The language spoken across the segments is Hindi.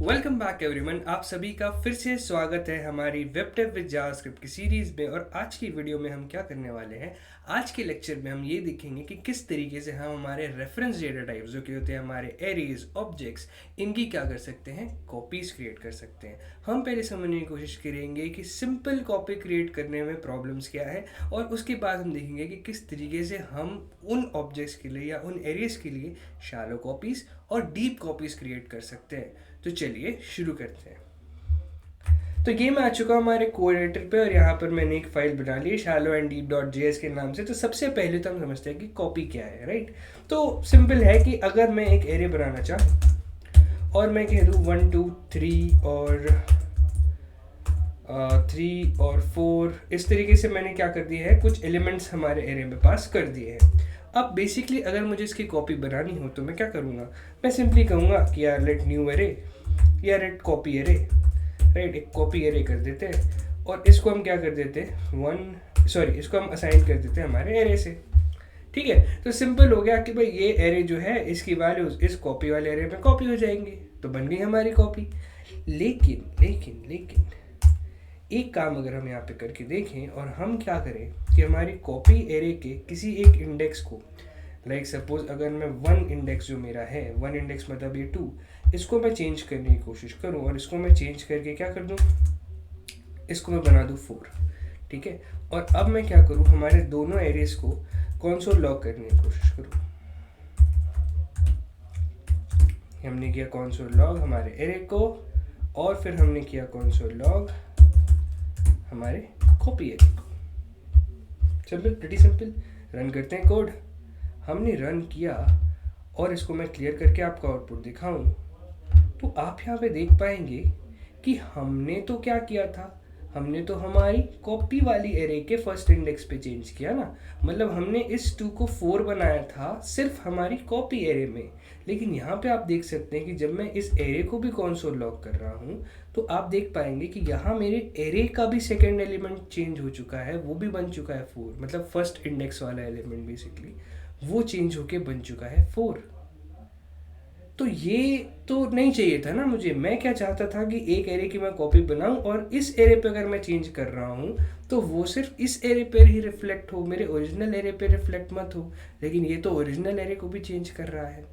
Welcome back everyone. आप सभी का फिर से स्वागत है हमारी वेब डेव विद जावास्क्रिप्ट की सीरीज़ में। और आज की वीडियो में हम क्या करने वाले हैं, आज के लेक्चर में हम ये देखेंगे कि किस तरीके से हम हमारे रेफरेंस डेटा टाइप्स जो कि होते हैं हमारे एरेज, ऑब्जेक्ट्स, इनकी क्या कर सकते हैं, कॉपीज़ क्रिएट कर सकते हैं। हम पहले समझने की कोशिश करेंगे कि सिंपल कॉपी क्रिएट करने में प्रॉब्लम्स क्या है, और उसके बाद हम देखेंगे कि किस तरीके से हम उन ऑब्जेक्ट्स के लिए या उन एरियाज के लिए शैलो कॉपीज़ और डीप कॉपीज़ क्रिएट कर सकते हैं। तो चलिए शुरू करते हैं। तो ये मैं आ चुका हूँ हमारे कोऑर्डिनेटर पे, और यहाँ पर मैंने एक फाइल बना ली shallow and deep.js के नाम से। तो सबसे पहले तो हम समझते हैं कि कॉपी क्या है, राइट। तो सिंपल है कि अगर मैं एक एरे बनाना चाहूँ और मैं कह दूँ 1 2 3 और 3 और 4, इस तरीके से मैंने क्या कर दिया है, कुछ एलिमेंट्स हमारे एरे में पास कर दिए हैं। अब बेसिकली अगर मुझे इसकी कॉपी बनानी हो तो मैं क्या करूँगा, मैं सिंपली कहूँगा कि यार लेट न्यू एरे या लेट कॉपी एरे, राइट। एक कॉपी एरे कर देते हैं और इसको हम क्या कर देते हैं, इसको हम असाइन कर देते हैं हमारे एरे से। ठीक है, तो सिंपल हो गया कि भाई ये एरे जो है इसकी वैल्यूज इस कॉपी वाले एरे में कॉपी हो जाएंगी, तो बन गई हमारी कॉपी। लेकिन लेकिन लेकिन एक काम अगर हम यहाँ पे करके देखें और हम क्या करें कि हमारी कॉपी एरे के किसी एक इंडेक्स को, लाइक सपोज अगर मैं 1 इंडेक्स जो मेरा है, 1 इंडेक्स मतलब ये 2, इसको मैं चेंज करने की कोशिश करूँ और इसको मैं चेंज करके क्या कर दूँ, इसको मैं बना दूँ 4। ठीक है, और अब मैं क्या करूँ, हमारे दोनों एरेज को कंसोल लॉग करने की कोशिश करूँ। हमने किया कंसोल लॉग हमारे एरे को, और फिर हमने किया कंसोल लॉग हमारे कॉपी एरे को। Simple, pretty simple. रन करते हैं कोड। हमने रन किया और इसको मैं क्लियर करके आपको आउटपुट दिखाऊं तो आप यहाँ पे देख पाएंगे कि हमने तो क्या किया था, हमने तो हमारी कॉपी वाली एरे के फर्स्ट इंडेक्स पे चेंज किया ना। मतलब हमने इस 2 को 4 बनाया था सिर्फ हमारी कॉपी एरे में। लेकिन यहाँ पे आप देख सकते हैं कि जब मैं इस एरे को भी कंसोल लॉग कर रहा हूँ तो आप देख पाएंगे कि यहाँ मेरे एरे का भी सेकेंड एलिमेंट चेंज हो चुका है, वो भी बन चुका है 4। मतलब फर्स्ट इंडेक्स वाला एलिमेंट बेसिकली वो चेंज होके बन चुका है 4। तो ये तो नहीं चाहिए था ना मुझे। मैं क्या चाहता था कि एक एरे की मैं कॉपी बनाऊं और इस एरे पे अगर मैं चेंज कर रहा हूं तो वो सिर्फ इस एरे पे ही रिफ्लेक्ट हो, मेरे ओरिजिनल एरे पे रिफ्लेक्ट मत हो। लेकिन ये तो ओरिजिनल एरे को भी चेंज कर रहा है।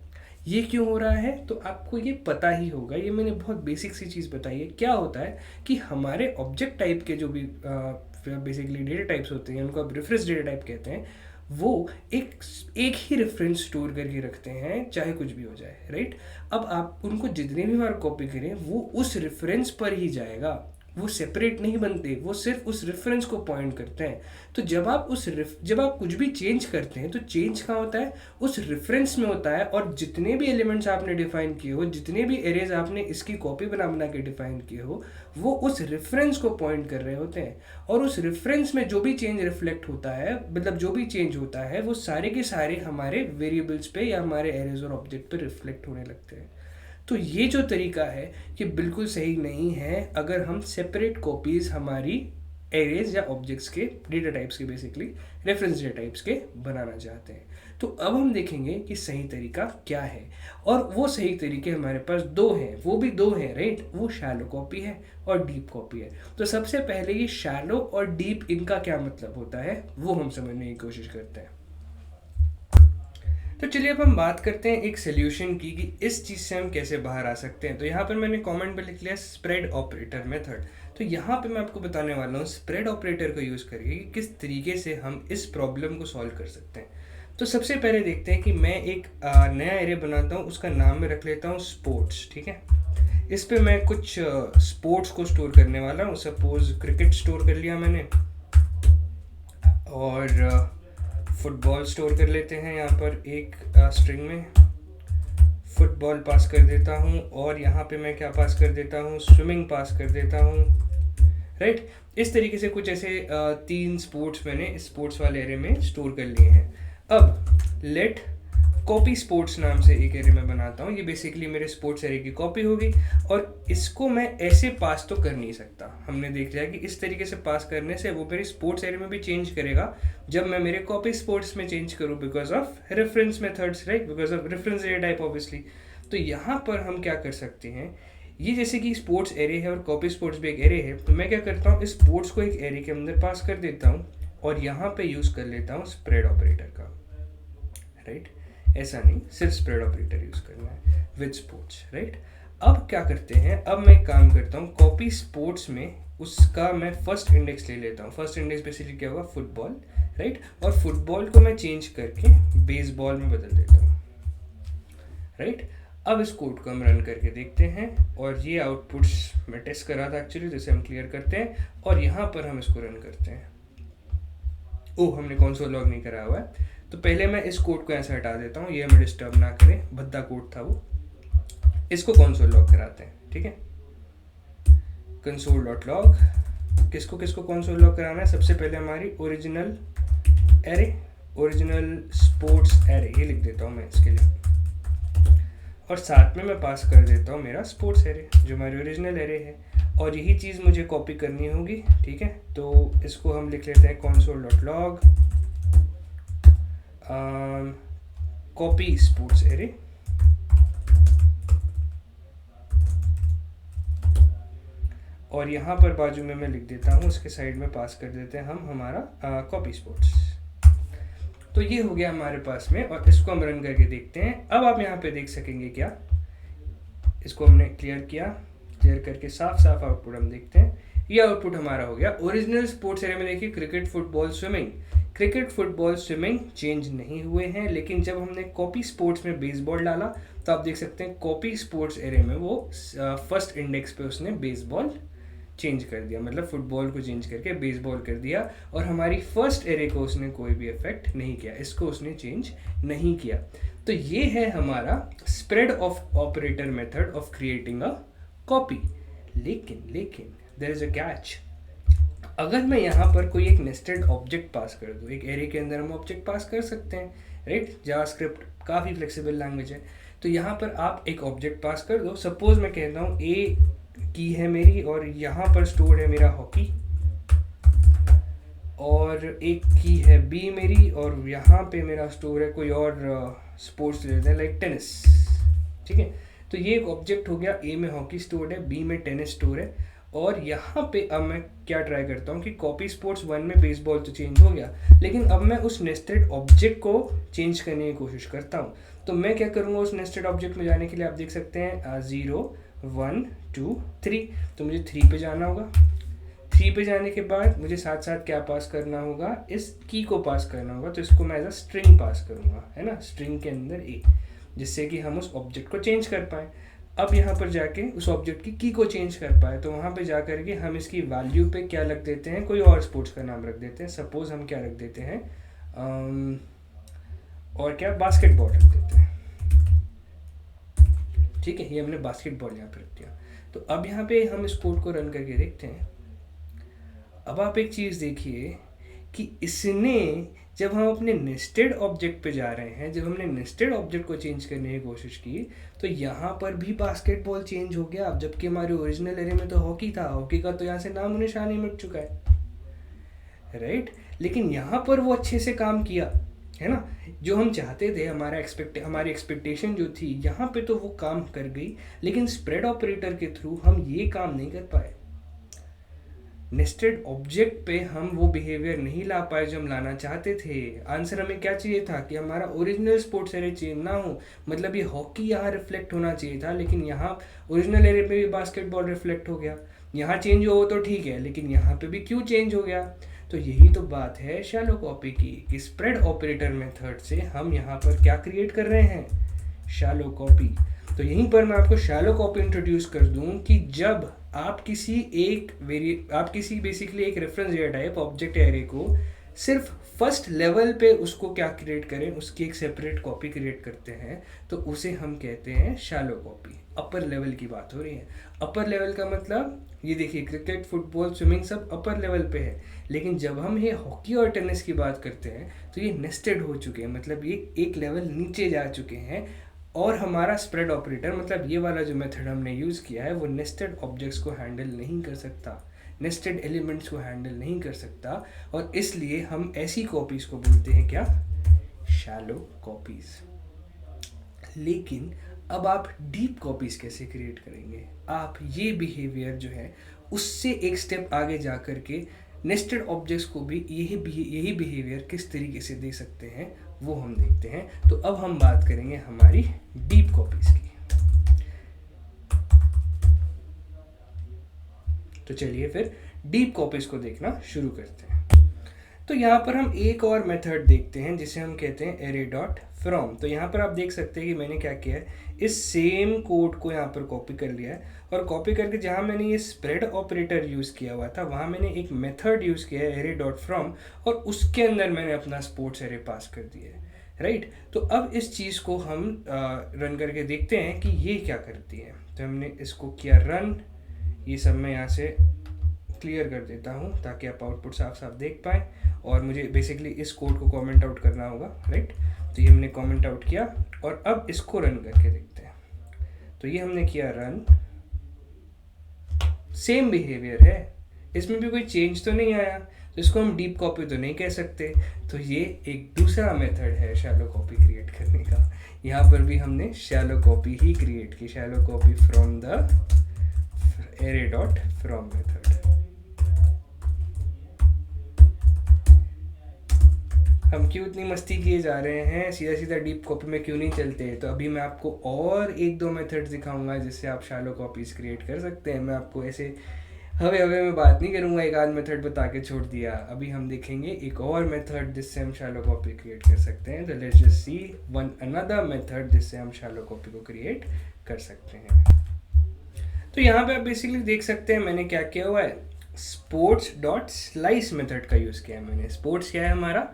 ये क्यों हो रहा है, तो आपको ये पता ही होगा। ये मैंने बहुत बेसिक सी चीज़ बताई है। क्या होता है कि हमारे ऑब्जेक्ट टाइप के जो भी बेसिकली डेटा टाइप्स होते हैं, उनको आप रेफरेंस डेटा टाइप कहते हैं, वो एक ही रेफरेंस स्टोर करके रखते हैं, चाहे कुछ भी हो जाए, राइट। अब आप उनको जितने भी बार कॉपी करें वो उस रेफरेंस पर ही जाएगा, वो सेपरेट नहीं बनते, वो सिर्फ उस रेफरेंस को पॉइंट करते हैं। तो जब आप जब आप कुछ भी चेंज करते हैं तो चेंज कहाँ होता है, उस रेफरेंस में होता है। और जितने भी एलिमेंट्स आपने डिफाइन किए हो, जितने भी एरेज आपने इसकी कॉपी बना बना के डिफाइन किए हो, वो उस रेफरेंस को पॉइंट कर रहे होते हैं। और उस रेफरेंस में जो भी चेंज रिफ्लेक्ट होता है, मतलब जो भी चेंज होता है, वो सारे के सारे हमारे वेरिएबल्स पे या हमारे एरेज और ऑब्जेक्ट पे रिफ्लेक्ट होने लगते हैं। तो ये जो तरीका है कि बिल्कुल सही नहीं है अगर हम सेपरेट कॉपीज़ हमारी एरेज या ऑब्जेक्ट्स के डेटा टाइप्स के, बेसिकली रेफरेंस डेटा टाइप्स के बनाना चाहते हैं। तो अब हम देखेंगे कि सही तरीका क्या है, और वो सही तरीके हमारे पास 2 हैं, वो भी 2 हैं, राइट। वो शैलो कॉपी है और डीप कॉपी है। तो सबसे पहले ये शैलो और डीप, इनका क्या मतलब होता है वो हम समझने की कोशिश करते हैं। तो चलिए अब हम बात करते हैं एक सोल्यूशन की कि इस चीज़ से हम कैसे बाहर आ सकते हैं। तो यहाँ पर मैंने कमेंट पे लिख लिया स्प्रेड ऑपरेटर मेथड। तो यहाँ पे मैं आपको बताने वाला हूँ स्प्रेड ऑपरेटर को यूज़ करके कि किस तरीके से हम इस प्रॉब्लम को सॉल्व कर सकते हैं। तो सबसे पहले देखते हैं कि मैं एक नया एरे बनाता हूँ, उसका नाम मैं रख लेता हूँ स्पोर्ट्स। ठीक है, इस पर मैं कुछ स्पोर्ट्स को स्टोर करने वाला हूँ। सपोज क्रिकेट स्टोर कर लिया मैंने, और फुटबॉल स्टोर कर लेते हैं। यहाँ पर एक स्ट्रिंग में फुटबॉल पास कर देता हूँ, और यहाँ पे मैं क्या पास कर देता हूँ, स्विमिंग पास कर देता हूँ, राइट। इस तरीके से कुछ ऐसे 3 स्पोर्ट्स मैंने स्पोर्ट्स वाले एरे में स्टोर कर लिए हैं। अब लेट कॉपी स्पोर्ट्स नाम से एक एरे में बनाता हूँ। ये बेसिकली मेरे स्पोर्ट्स एरे की कॉपी होगी, और इसको मैं ऐसे पास तो कर नहीं सकता। हमने देख लिया कि इस तरीके से पास करने से वो मेरे स्पोर्ट्स एरे में भी चेंज करेगा जब मैं मेरे कॉपी स्पोर्ट्स में चेंज करूँ, because of reference methods, right, because of reference data type obviously. तो यहाँ पर हम क्या कर सकते हैं, ये जैसे कि स्पोर्ट्स एरे है और कॉपी स्पोर्ट्स भी एक एरे है, तो मैं क्या करता हूँ, इस स्पोर्ट्स को एक एरे के अंदर पास कर देता हूँ और यहाँ पे यूज़ कर लेता हूँ स्प्रेड ऑपरेटर का, राइट। ऐसा नहीं, सिर्फ स्प्रेड ऑपरेटर यूज़ करना है विद स्पोर्ट्स, राइट। अब क्या करते हैं, अब मैं काम करता हूँ कॉपी स्पोर्ट्स में, उसका मैं फर्स्ट इंडेक्स ले लेता हूँ। फर्स्ट इंडेक्स बेसिकली क्या होगा, फुटबॉल, राइट। और फुटबॉल को मैं चेंज करके बेसबॉल में बदल देता हूँ, राइट। अब इस कोड को हम रन करके देखते हैं और ये आउटपुट्स मैं टेस्ट कर रहा था एक्चुअली, जैसे हम क्लियर करते हैं और यहाँ पर हम इसको रन करते हैं। ओह, हमने कंसोल लॉग नहीं करा हुआ है, तो पहले मैं इस कोड को ऐसे हटा देता हूँ, ये हमें डिस्टर्ब ना करे, भद्दा कोड था वो। इसको कंसोल लॉग कराते हैं, ठीक है। कंसोल डॉट लॉग, किसको किसको कंसोल लॉग कराना है, सबसे पहले हमारी original array, original sports array, ये लिख देता हूँ मैं इसके लिए, और साथ में मैं पास कर देता हूँ मेरा स्पोर्ट्स एरे जो हमारी ओरिजिनल एरे है, और यही चीज़ मुझे कॉपी करनी होगी, ठीक है। तो इसको हम लिख लेते हैं console dot log copy sports array, और यहाँ पर बाजू में मैं लिख देता हूँ, उसके साइड में पास कर देते हैं हम हमारा कॉपी स्पोर्ट्स। तो ये हो गया हमारे पास में, और इसको हम रन करके देखते हैं। अब आप यहाँ पे देख सकेंगे क्या, इसको हमने क्लियर किया, क्लियर करके साफ साफ आउटपुट हम देखते हैं। ये आउटपुट हमारा हो गया ओरिजिनल स्पोर्ट्स एरे में। देखिए cricket, football, swimming, cricket, football, swimming change नहीं हुए हैं, लेकिन जब हमने कॉपी स्पोर्ट्स में बेसबॉल डाला तो आप देख सकते हैं कॉपी स्पोर्ट्स एरे में वो फर्स्ट इंडेक्स पे उसने बेसबॉल चेंज कर दिया, मतलब फुटबॉल को चेंज करके बेसबॉल कर दिया, और हमारी फर्स्ट एरे को उसने कोई भी इफेक्ट नहीं किया, इसको उसने चेंज नहीं किया। तो ये है हमारा spread of operator method of creating a copy. लेकिन देयर इज अ कैच। अगर मैं यहाँ पर कोई एक नेस्टेड ऑब्जेक्ट पास कर दूँ, एक एरे के अंदर हम ऑब्जेक्ट पास कर सकते हैं, राइट। जावास्क्रिप्ट काफ़ी फ्लेक्सिबल लैंग्वेज है, तो यहाँ पर आप एक ऑब्जेक्ट पास कर दो। सपोज मैं कहता हूँ ए की है मेरी, और यहाँ पर स्टोर है मेरा हॉकी, और एक की है बी मेरी, और यहाँ पे मेरा स्टोर है कोई और स्पोर्ट्स ले लेते हैं लाइक टेनिस, ठीक है। तो ये एक ऑब्जेक्ट हो गया, ए में हॉकी स्टोर है, बी में टेनिस स्टोर है, और यहाँ पे अब मैं क्या ट्राई करता हूँ कि कॉपी स्पोर्ट्स 1 में बेसबॉल तो चेंज हो गया, लेकिन अब मैं उस नेस्टेड ऑब्जेक्ट को चेंज करने की कोशिश करता हूँ। तो मैं क्या करूँगा, उस नेस्टेड ऑब्जेक्ट में जाने के लिए आप देख सकते हैं 0 1 2 3, तो मुझे 3 पे जाना होगा। 3 पे जाने के बाद मुझे साथ साथ क्या पास करना होगा, इस की को पास करना होगा, तो इसको मैं एज अ स्ट्रिंग पास करूँगा, है ना, स्ट्रिंग के अंदर ए, जिससे कि हम उस ऑब्जेक्ट को चेंज कर पाएँ। अब यहाँ पर जाके उस ऑब्जेक्ट की को चेंज कर पाए, तो वहाँ पे जा कर के हम इसकी वैल्यू पे क्या रख देते हैं, कोई और स्पोर्ट्स का नाम रख देते हैं। सपोज हम क्या रख देते हैं, और क्या, बास्केटबॉल रख देते हैं, ठीक है। ये हमने बास्केटबॉल यहाँ पे रख दिया। तो अब यहाँ पे हम इस कोड को रन करके देखते हैं। अब आप एक चीज़ देखिए कि इसने, जब हम अपने नेस्टेड ऑब्जेक्ट पे जा रहे हैं, जब हमने नेस्टेड ऑब्जेक्ट को चेंज करने की कोशिश की, तो यहाँ पर भी बास्केटबॉल चेंज हो गया। अब जबकि हमारे ओरिजिनल एरे में तो हॉकी था, हॉकी का तो यहाँ से नाम निशान ही मिट चुका है, राइट। लेकिन यहाँ पर वो अच्छे से काम किया, है ना, जो हम चाहते थे, हमारी एक्सपेक्टेशन जो थी, यहाँ पे तो वो काम कर गई, लेकिन स्प्रेड ऑपरेटर के थ्रू हम ये काम नहीं कर पाए। नेस्टेड ऑब्जेक्ट पे हम वो बिहेवियर नहीं ला पाए जो हम लाना चाहते थे। आंसर हमें क्या चाहिए था कि हमारा ओरिजिनल स्पोर्ट्स एरे चेंज ना हो, मतलब ये हॉकी यहाँ रिफ्लेक्ट होना चाहिए था, लेकिन यहाँ ओरिजिनल एरे पे भी बास्केटबॉल रिफ्लेक्ट हो गया। यहाँ चेंज हो तो ठीक है, लेकिन यहाँ पे भी क्यों चेंज हो गया? तो यही तो बात है शैलो कॉपी की, कि स्प्रेड ऑपरेटर मेथड से हम यहाँ पर क्या क्रिएट कर रहे हैं, शैलो कॉपी। तो यहीं पर मैं आपको शैलो कॉपी इंट्रोड्यूस कर दूं कि जब आप किसी बेसिकली एक reference data type object array को सिर्फ फर्स्ट लेवल पे उसको क्या क्रिएट करें, उसकी एक सेपरेट कॉपी क्रिएट करते हैं, तो उसे हम कहते हैं शैलो कॉपी। अपर लेवल की बात हो रही है। अपर लेवल का मतलब ये देखिए, क्रिकेट, फुटबॉल, स्विमिंग सब अपर लेवल पे है, लेकिन जब हम ये हॉकी और टेनिस की बात करते हैं तो ये नेस्टेड हो चुके हैं, मतलब ये एक लेवल नीचे जा चुके हैं। और हमारा स्प्रेड ऑपरेटर, मतलब ये वाला जो मेथड हमने यूज़ किया है, वो नेस्टेड ऑब्जेक्ट्स को हैंडल नहीं कर सकता, नेस्टेड एलिमेंट्स को हैंडल नहीं कर सकता, और इसलिए हम ऐसी कॉपीज़ को बोलते हैं क्या, शैलो कॉपीज़। लेकिन अब आप डीप कॉपीज कैसे क्रिएट करेंगे? आप ये बिहेवियर जो है उससे एक स्टेप आगे जा कर के नेस्टेड ऑब्जेक्ट्स को भी यही बिहेवियर किस तरीके से दे सकते हैं वो हम देखते हैं। तो अब हम बात करेंगे हमारी डीप कॉपीज की। तो चलिए फिर डीप कॉपीज को देखना शुरू करते हैं। तो यहाँ पर हम एक और मेथड देखते हैं जिसे हम कहते हैं एरे डॉट फ्रॉम। तो यहाँ पर आप देख सकते हैं कि मैंने क्या किया है, इस सेम कोड को यहाँ पर कॉपी कर लिया है और कॉपी करके जहाँ मैंने ये स्प्रेड ऑपरेटर यूज़ किया हुआ था वहाँ मैंने एक मेथड यूज़ किया है एरे डॉट फ्रॉम, और उसके अंदर मैंने अपना स्पोर्ट्स एरे पास कर दिया है, राइट। तो अब इस चीज़ को हम रन करके देखते हैं कि ये क्या करती है। तो हमने इसको किया रन, ये सब मैं यहाँ से क्लियर कर देता हूँ ताकि आप आउटपुट साफ साफ देख पाएँ, और मुझे बेसिकली इस कोड को कमेंट आउट करना होगा, राइट। तो ये हमने कमेंट आउट किया और अब इसको रन करके देखते हैं। तो ये हमने किया रन, सेम बिहेवियर है, इसमें भी कोई चेंज तो नहीं आया, तो इसको हम डीप कॉपी तो नहीं कह सकते। तो ये एक दूसरा मेथड है शैलो कॉपी क्रिएट करने का। यहाँ पर भी हमने शैलो कॉपी ही क्रिएट की, shallow copy from the array dot from method. हम क्यों इतनी मस्ती किए जा रहे हैं, सीधा सीधा डीप कॉपी में क्यों नहीं चलते? तो अभी मैं आपको और एक दो मेथड्स दिखाऊंगा जिससे आप शैलो कॉपीज क्रिएट कर सकते हैं। मैं आपको ऐसे हवे में बात नहीं करूंगा, एक आध मेथड बता के छोड़ दिया। अभी हम देखेंगे एक और मेथड जिससे हम शैलो कॉपी क्रिएट कर सकते हैं। तो let's just see one another method जिससे हम शैलो कॉपी को क्रिएट कर सकते हैं। तो यहाँ पे आप बेसिकली देख सकते हैं मैंने क्या किया हुआ है, स्पोर्ट्स डॉट स्लाइस मेथड का यूज़ किया है मैंने। स्पोर्ट्स क्या है, हमारा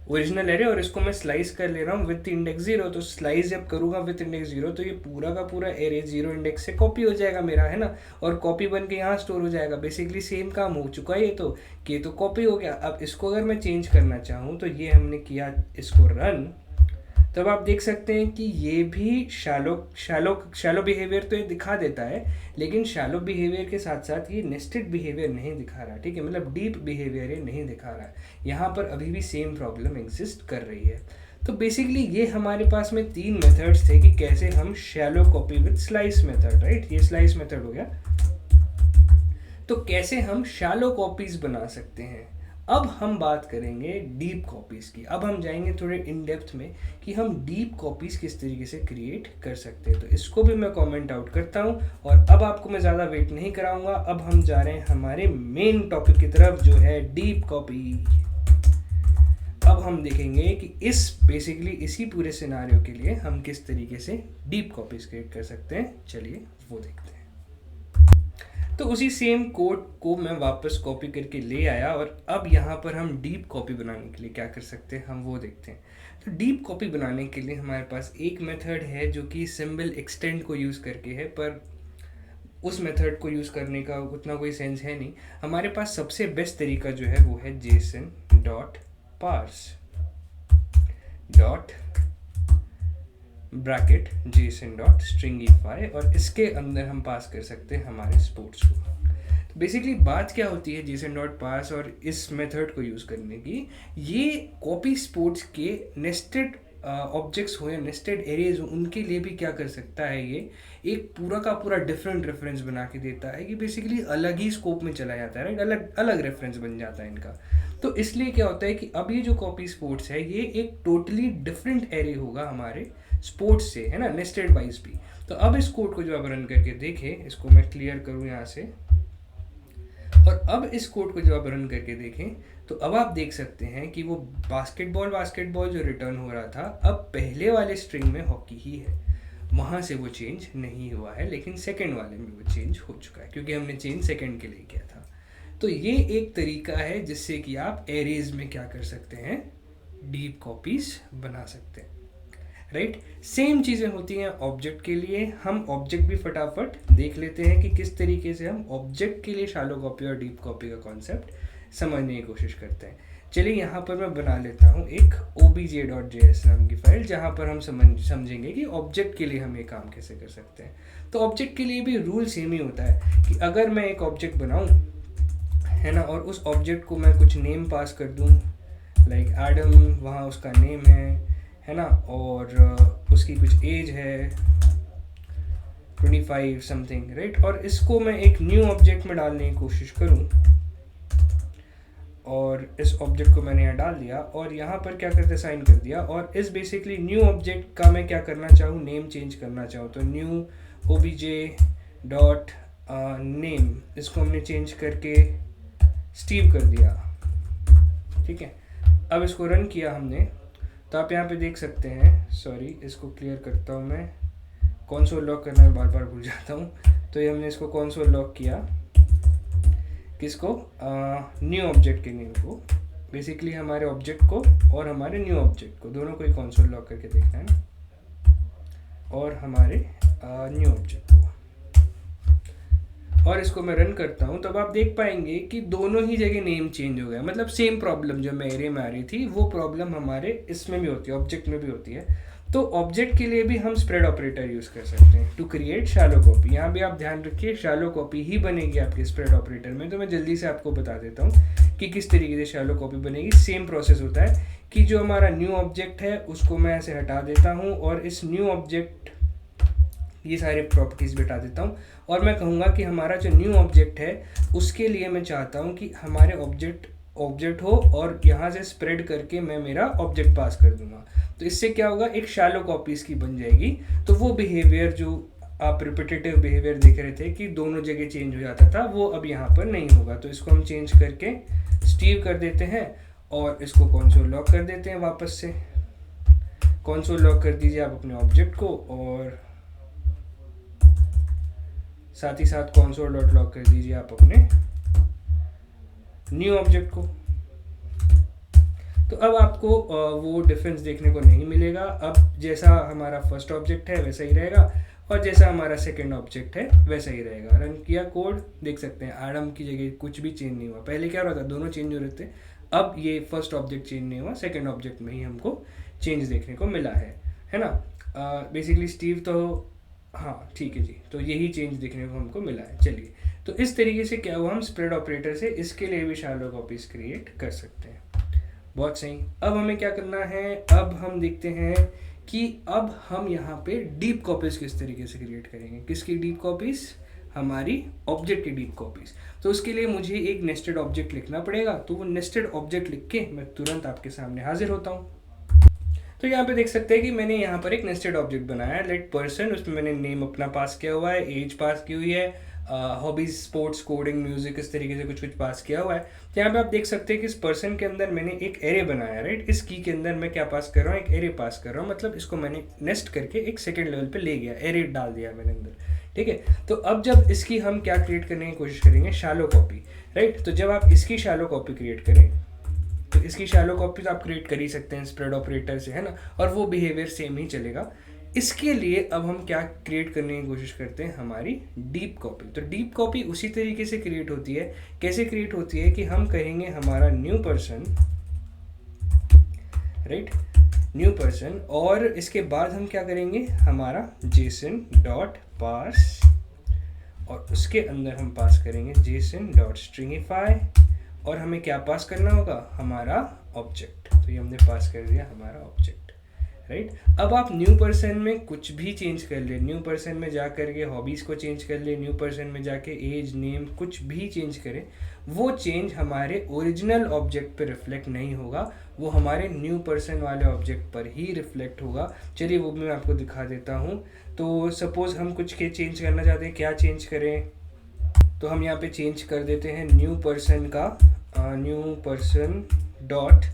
ओरिजिनल एरे, और इसको मैं स्लाइस कर ले रहा हूँ विथ इंडेक्स 0। तो स्लाइस जब करूँगा विथ इंडेक्स 0 तो ये पूरा का पूरा एरे 0 इंडेक्स से कॉपी हो जाएगा मेरा, है ना, और कॉपी बन के यहाँ स्टोर हो जाएगा। बेसिकली सेम काम हो चुका है ये तो, कि ये तो कॉपी हो गया। अब इसको अगर मैं चेंज करना चाहूँ तो ये हमने किया, इसको रन, तब आप देख सकते हैं कि ये भी शैलो बिहेवियर तो ये दिखा देता है, लेकिन शैलो बिहेवियर के साथ साथ ये नेस्टेड बिहेवियर नहीं दिखा रहा, ठीक है, मतलब डीप बिहेवियर ये नहीं दिखा रहा है। यहाँ पर अभी भी सेम प्रॉब्लम एग्जिस्ट कर रही है। तो बेसिकली ये हमारे पास में 3 मेथड्स थे कि कैसे हम shallow copy with slice method, right, ये स्लाइस मेथड हो गया। तो कैसे हम शैलो कॉपीज बना सकते हैं। अब हम बात करेंगे डीप कॉपीज़ की। अब हम जाएंगे थोड़े इन डेप्थ में कि हम डीप कॉपीज़ किस तरीके से क्रिएट कर सकते हैं। तो इसको भी मैं कमेंट आउट करता हूँ और अब आपको मैं ज़्यादा वेट नहीं कराऊंगा। अब हम जा रहे हैं हमारे मेन टॉपिक की तरफ जो है डीप कॉपी। अब हम देखेंगे कि बेसिकली इसी पूरे सिनारियो के लिए हम किस तरीके से डीप कॉपीज़ क्रिएट कर सकते हैं। चलिए वो देखते हैं। तो उसी सेम कोड को मैं वापस कॉपी करके ले आया और अब यहाँ पर हम डीप कॉपी बनाने के लिए क्या कर सकते हैं हम वो देखते हैं। तो डीप कॉपी बनाने के लिए हमारे पास एक मेथड है जो कि सिंबल एक्सटेंड को यूज़ करके है, पर उस मेथड को यूज़ करने का उतना कोई सेंस है नहीं। हमारे पास सबसे बेस्ट तरीका जो है वो है JSON dot parse dot bracket JSON dot stringify, और इसके अंदर हम पास कर सकते हैं हमारे स्पोर्ट्स को। तो बेसिकली बात क्या होती है जेसन डॉट पास और इस मेथड को यूज़ करने की, ये कॉपी स्पोर्ट्स के नेस्टेड ऑब्जेक्ट्स हो या नेस्टेड एरेज हो उनके लिए भी क्या कर सकता है, ये एक पूरा का पूरा डिफरेंट रेफरेंस बना के देता है कि बेसिकली अलग ही स्कोप में चला जाता है, राइट, अलग अलग रेफरेंस बन जाता है इनका। तो इसलिए क्या होता है कि अब ये जो कॉपी स्पोर्ट्स है ये एक टोटली डिफरेंट एरे होगा हमारे स्पोर्ट्स से, है ना, नेस्टेड वाइज भी। तो अब इस कोड को जो आप रन करके देखें, इसको मैं क्लियर करूं यहाँ से, और अब इस कोड को जब आप रन करके देखें तो अब आप देख सकते हैं कि वो बास्केटबॉल जो रिटर्न हो रहा था अब पहले वाले स्ट्रिंग में हॉकी ही है, वहाँ से वो चेंज नहीं हुआ है, लेकिन सेकंड वाले में वो चेंज हो चुका है क्योंकि हमने चेंज सेकंड के लिए किया था। तो ये एक तरीका है जिससे कि आप एरेज में क्या कर सकते हैं, डीप कॉपीज बना सकते हैं, राइट। सेम चीज़ें होती हैं ऑब्जेक्ट के लिए। हम ऑब्जेक्ट भी फटाफट देख लेते हैं कि किस तरीके से हम ऑब्जेक्ट के लिए शैलो कॉपी और डीप कॉपी का कॉन्सेप्ट समझने की कोशिश करते हैं। चलिए यहाँ पर मैं बना लेता हूँ एक obj.js नाम की फाइल, जहाँ पर हम समझेंगे कि ऑब्जेक्ट के लिए हम ये काम कैसे कर सकते हैं। तो ऑब्जेक्ट के लिए भी रूल सेम ही होता है कि अगर मैं एक ऑब्जेक्ट बनाऊँ, है ना, और उस ऑब्जेक्ट को मैं कुछ नेम पास कर दूँ, लाइक एडम, वहाँ उसका नेम है ना, और उसकी कुछ एज है, 25 समथिंग, राइट। और इसको मैं एक न्यू ऑब्जेक्ट में डालने की कोशिश करूँ, और इस ऑब्जेक्ट को मैंने यहाँ डाल दिया और यहाँ पर क्या करते साइन कर दिया। और इस बेसिकली न्यू ऑब्जेक्ट का मैं क्या करना चाहूँ, नेम चेंज करना चाहूँ, तो न्यू obj नेम, इसको हमने चेंज करके स्टीव कर दिया, ठीक है। अब इसको रन किया हमने, तो आप यहाँ पे देख सकते हैं, सॉरी इसको क्लियर करता हूँ मैं, कंसोल लॉक करना मैं बार बार भूल जाता हूँ। तो ये हमने इसको कंसोल लॉक किया, किसको, न्यू ऑब्जेक्ट के नेम को, बेसिकली हमारे ऑब्जेक्ट को और हमारे न्यू ऑब्जेक्ट को, दोनों को ही कंसोल लॉक करके देखना है ना, और हमारे न्यू ऑब्जेक्ट को। और इसको मैं रन करता हूँ, तब आप देख पाएंगे कि दोनों ही जगह नेम चेंज हो गया। मतलब सेम प्रॉब्लम जो मेरे में आ रही थी वो प्रॉब्लम हमारे इसमें भी होती है, ऑब्जेक्ट में भी होती है। तो ऑब्जेक्ट के लिए भी हम स्प्रेड ऑपरेटर यूज़ कर सकते हैं टू क्रिएट शैलो कॉपी। यहाँ भी आप ध्यान रखिए, शैलो कॉपी ही बनेगी आपके स्प्रेड ऑपरेटर में। तो मैं जल्दी से आपको बता देता हूँ कि किस तरीके से शैलो कॉपी बनेगी। सेम प्रोसेस होता है कि जो हमारा न्यू ऑब्जेक्ट है उसको मैं ऐसे हटा देता हूँ, और इस न्यू ऑब्जेक्ट ये सारे प्रॉपर्टीज़ बिठा देता हूँ, और मैं कहूँगा कि हमारा जो न्यू ऑब्जेक्ट है उसके लिए मैं चाहता हूँ कि हमारे ऑब्जेक्ट हो, और यहाँ से स्प्रेड करके मैं मेरा ऑब्जेक्ट पास कर दूंगा। तो इससे क्या होगा, एक शैलो कॉपी इसकी बन जाएगी। तो वो बिहेवियर जो आप रिपीटेटिव बिहेवियर देख रहे थे कि दोनों जगह चेंज हो जाता था, वो अब यहाँ पर नहीं होगा। तो इसको हम चेंज करके स्टीव कर देते हैं, और इसको कंसोल लॉक कर देते हैं। वापस से कंसोल लॉक कर दीजिए आप अपने ऑब्जेक्ट को, और साथ ही साथ कंसोल डॉट लॉक कर दीजिए आप अपने न्यू ऑब्जेक्ट को। तो अब आपको वो डिफरेंस देखने को नहीं मिलेगा। अब जैसा हमारा फर्स्ट ऑब्जेक्ट है वैसा ही रहेगा, और जैसा हमारा सेकंड ऑब्जेक्ट है वैसा ही रहेगा। रन किया कोड, देख सकते हैं एडम की जगह कुछ भी चेंज नहीं हुआ। पहले क्या हो रहा था, दोनों चेंज हो रहे थे, अब ये फर्स्ट ऑब्जेक्ट चेंज नहीं हुआ, सेकंड ऑब्जेक्ट में ही हमको चेंज देखने को मिला है ना। बेसिकली स्टीव तो हाँ ठीक है जी, तो यही चेंज देखने को हमको मिला है। चलिए, तो इस तरीके से क्या हुआ, हम स्प्रेड ऑपरेटर से इसके लिए भी शैलो कॉपीज क्रिएट कर सकते हैं। बहुत सही। अब हमें क्या करना है, अब हम देखते हैं कि अब हम यहाँ पे डीप कॉपीज किस तरीके से क्रिएट करेंगे। किसकी डीप कॉपीज, हमारी ऑब्जेक्ट की डीप कॉपीज। तो उसके लिए मुझे एक नेस्टेड ऑब्जेक्ट लिखना पड़ेगा। तो वो नेस्टेड ऑब्जेक्ट लिख के मैं तुरंत आपके सामने हाजिर होता हूँ। तो यहाँ पे देख सकते हैं कि मैंने यहाँ पर एक नेस्टेड ऑब्जेक्ट बनाया है, लेट पर्सन। उसमें मैंने नेम अपना पास किया हुआ है, एज पास की हुई है, हॉबीज, स्पोर्ट्स, कोडिंग, म्यूजिक, इस तरीके से कुछ कुछ पास किया हुआ है। तो यहाँ पे आप देख सकते हैं कि इस पर्सन के अंदर मैंने एक एरे बनाया है, राइट। इस की के अंदर मैं क्या पास कर रहा हूँ, एक एरे पास कर रहा हूँ। मतलब इसको मैंने नेस्ट करके एक सेकेंड लेवल पे ले गया, एरे डाल दिया मैंने अंदर, ठीक है। तो अब जब इसकी हम क्या क्रिएट करने की कोशिश करेंगे, शैलो कॉपी, राइट। तो जब आप इसकी शैलो कॉपी क्रिएट करें, तो इसकी शैलो कॉपी तो आप क्रिएट कर ही सकते हैं स्प्रेड ऑपरेटर से, है ना, और वो बिहेवियर सेम ही चलेगा। इसके लिए अब हम क्या क्रिएट करने की कोशिश करते हैं, हमारी डीप कॉपी। तो डीप कॉपी उसी तरीके से क्रिएट होती है। कैसे क्रिएट होती है कि हम कहेंगे हमारा new person, right, new person, और इसके बाद हम क्या करेंगे, हमारा जेसन डॉट पास, और उसके अंदर हम पास करेंगे जेसन डॉट स्ट्रिंगिफाई, और हमें क्या पास करना होगा, हमारा ऑब्जेक्ट। तो ये हमने पास कर दिया, हमारा ऑब्जेक्ट, राइट। अब आप न्यू पर्सन में कुछ भी चेंज कर ले, न्यू पर्सन में जा करके हॉबीज़ को चेंज कर ले, न्यू पर्सन में जाके एज, नेम, कुछ भी चेंज करें, वो चेंज हमारे ओरिजिनल ऑब्जेक्ट पे रिफ्लेक्ट नहीं होगा, वो हमारे न्यू पर्सन वाले ऑब्जेक्ट पर ही रिफ्लेक्ट होगा। चलिए वो भी मैं आपको दिखा देता हूँ। तो सपोज़ हम कुछ के चेंज करना चाहते हैं, क्या चेंज करें, तो हम यहाँ पे चेंज कर देते हैं न्यू पर्सन का, new person dot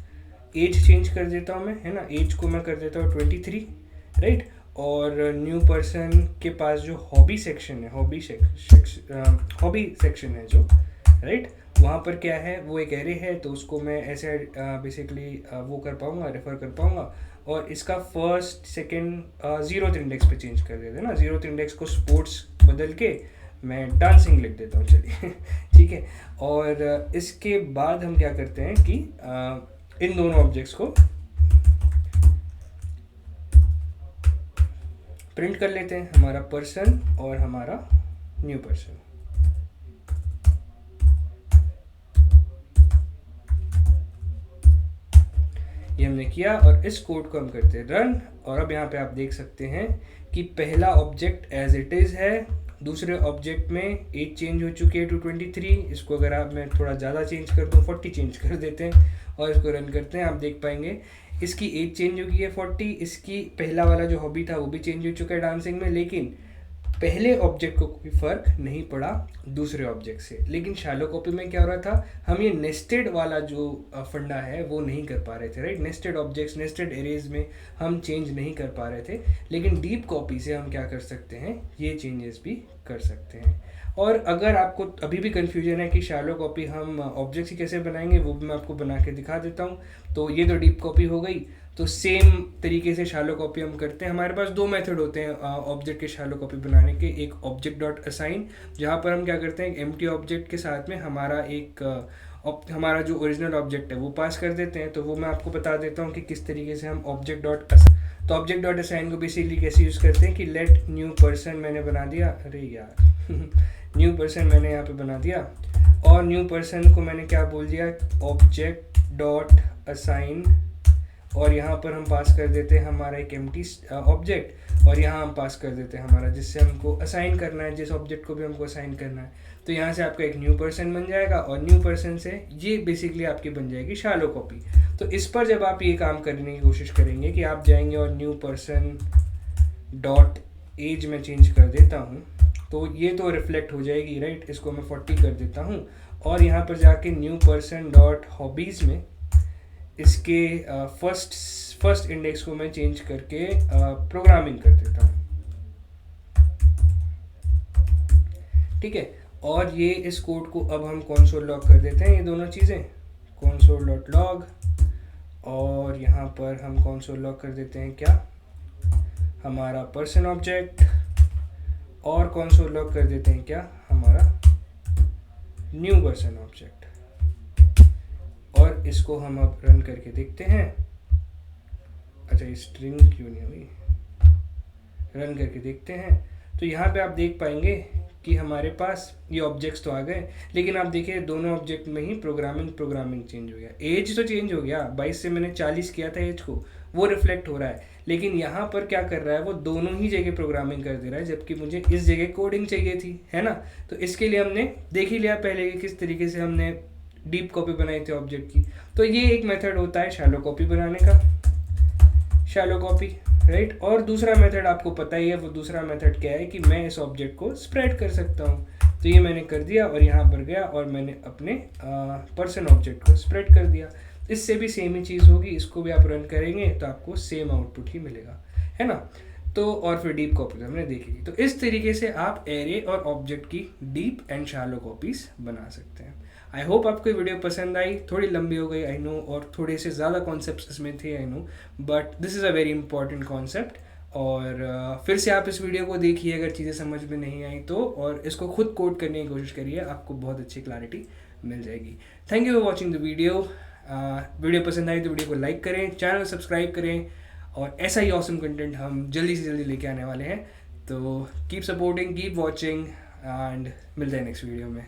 age change कर देता हूँ मैं, है ना। एज को मैं कर देता हूँ 23, राइट। और न्यू पर्सन के पास जो हॉबी सेक्शन है, हॉबी सेक्शन है जो, राइट, वहाँ पर क्या है, वो एक एरे है। तो उसको मैं ऐसे बेसिकली वो कर पाऊँगा, रेफर कर पाऊँगा। और इसका फर्स्ट, सेकेंड, 0th इंडेक्स पे चेंज कर देते हैं ना। 0th इंडेक्स को स्पोर्ट्स बदल के मैं डांसिंग लिख देता हूँ, चलिए ठीक है। और इसके बाद हम क्या करते हैं कि इन दोनों ऑब्जेक्ट्स को प्रिंट कर लेते हैं, हमारा पर्सन और हमारा न्यू पर्सन। ये हमने किया, और इस कोड को हम करते हैं रन। और अब यहाँ पे आप देख सकते हैं कि पहला ऑब्जेक्ट एज इट इज़ है, दूसरे ऑब्जेक्ट में एज चेंज हो चुकी है टू 23। इसको अगर आप मैं थोड़ा ज़्यादा चेंज कर दूँ 40 चेंज कर देते हैं और इसको रन करते हैं, आप देख पाएंगे इसकी एज चेंज हो गई है 40। इसकी पहला वाला जो हॉबी था वो भी चेंज हो चुका है डांसिंग में, लेकिन पहले ऑब्जेक्ट को कोई फ़र्क नहीं पड़ा दूसरे ऑब्जेक्ट से। लेकिन शैलो कॉपी में क्या हो रहा था, हम ये नेस्टेड वाला जो फंडा है वो नहीं कर पा रहे थे, right. Nested objects, nested arrays में हम चेंज नहीं कर पा रहे थे, लेकिन डीप कॉपी से हम क्या कर सकते हैं, ये चेंजेस भी कर सकते हैं। और अगर आपको अभी भी कन्फ्यूजन है कि शैलो कॉपी हम ऑब्जेक्ट्स ही कैसे बनाएंगे, वो भी मैं आपको बना के दिखा देता हूँ। तो ये तो डीप कॉपी हो गई। तो सेम तरीके से शैलो कॉपी हम करते हैं। हमारे पास दो मेथड होते हैं ऑब्जेक्ट के शैलो कॉपी बनाने के। एक ऑब्जेक्ट डॉट असाइन, जहाँ पर हम क्या करते हैं, एक एम्प्टी ऑब्जेक्ट के साथ में हमारा जो ओरिजिनल ऑब्जेक्ट है वो पास कर देते हैं। तो वो मैं आपको बता देता हूँ कि किस तरीके से हम ऑब्जेक्ट डॉट असाइन, तो ऑब्जेक्ट डॉट असाइन को बेसिकली कैसे यूज़ करते हैं कि लेट न्यू पर्सन मैंने बना दिया, अरे यार न्यू पर्सन मैंने यहाँ पे बना दिया, और न्यू पर्सन को मैंने क्या बोल दिया, ऑब्जेक्ट डॉट असाइन, और यहाँ पर हम पास कर देते हैं हमारा एक एम्प्टी ऑब्जेक्ट, और यहाँ हम पास कर देते हैं हमारा जिससे हमको असाइन करना है, जिस ऑब्जेक्ट को भी हमको असाइन करना है। तो यहाँ से आपका एक न्यू पर्सन बन जाएगा, और न्यू पर्सन से ये बेसिकली आपकी बन जाएगी शैलो कॉपी। तो इस पर जब आप ये काम करने की कोशिश करेंगे कि आप जाएंगे और न्यू पर्सन डॉट एज में चेंज कर देता हूँ, तो ये तो रिफ्लेक्ट हो जाएगी, राइट। इसको मैं 40 कर देता हूँ, और यहाँ पर जाके न्यू पर्सन डॉट हॉबीज़ में इसके फर्स्ट इंडेक्स को मैं चेंज करके प्रोग्रामिंग कर देता हूँ, ठीक है। और ये इस कोड को अब हम कंसोल लॉग कर देते हैं, ये दोनों चीज़ें कंसोल डॉट लॉग, और यहाँ पर हम कंसोल लॉग कर देते हैं क्या, हमारा पर्सन ऑब्जेक्ट, और कंसोल लॉग कर देते हैं क्या, हमारा न्यू पर्सन ऑब्जेक्ट। और इसको हम अब रन करके देखते हैं। अच्छा, ये स्ट्रिंग क्यों नहीं हुई, रन करके देखते हैं। तो यहाँ पे आप देख पाएंगे कि हमारे पास ये ऑब्जेक्ट्स तो आ गए, लेकिन आप देखिए दोनों ऑब्जेक्ट में ही प्रोग्रामिंग चेंज हो गया। एज तो चेंज हो गया, 22 से मैंने 40 किया था एज को, वो रिफ्लेक्ट हो रहा है। लेकिन यहाँ पर क्या कर रहा है, वो दोनों ही जगह प्रोग्रामिंग कर दे रहा है, जबकि मुझे इस जगह कोडिंग चाहिए थी, है ना। तो इसके लिए हमने देख ही लिया पहले कि किस तरीके से हमने डीप कॉपी बनाई थी ऑब्जेक्ट की। तो ये एक मेथड होता है शैलो कॉपी बनाने का, शैलो कॉपी, राइट। और दूसरा मेथड आपको पता ही है, वो दूसरा मेथड क्या है कि मैं इस ऑब्जेक्ट को स्प्रेड कर सकता हूँ। तो ये मैंने कर दिया, और यहाँ पर गया और मैंने अपने पर्सन ऑब्जेक्ट को स्प्रेड कर दिया। इससे भी सेम ही चीज़ होगी, इसको भी आप रन करेंगे तो आपको सेम आउटपुट ही मिलेगा, है ना। तो और फिर डीप कॉपी तो हमने देखी। तो इस तरीके से आप एरे और ऑब्जेक्ट की डीप एंड शैलो कॉपीज बना सकते हैं। आई होप आपको ये वीडियो पसंद आई। थोड़ी लंबी हो गई आई नो, और थोड़े से ज़्यादा कॉन्सेप्ट्स इसमें थे I know, but this is a very important concept. और फिर से आप इस वीडियो को देखिए अगर चीज़ें समझ में नहीं आई तो, और इसको खुद कोड करने की कोशिश करिए, आपको बहुत अच्छी क्लैरिटी मिल जाएगी। Thank you for watching the video. Video पसंद आई तो वीडियो को लाइक करें, चैनल सब्सक्राइब करें, और ऐसा ही ऑसम कंटेंट हम जल्दी से जल्दी लेके आने वाले हैं। तो keep supporting, keep watching, and मिलते हैं नेक्स्ट वीडियो में।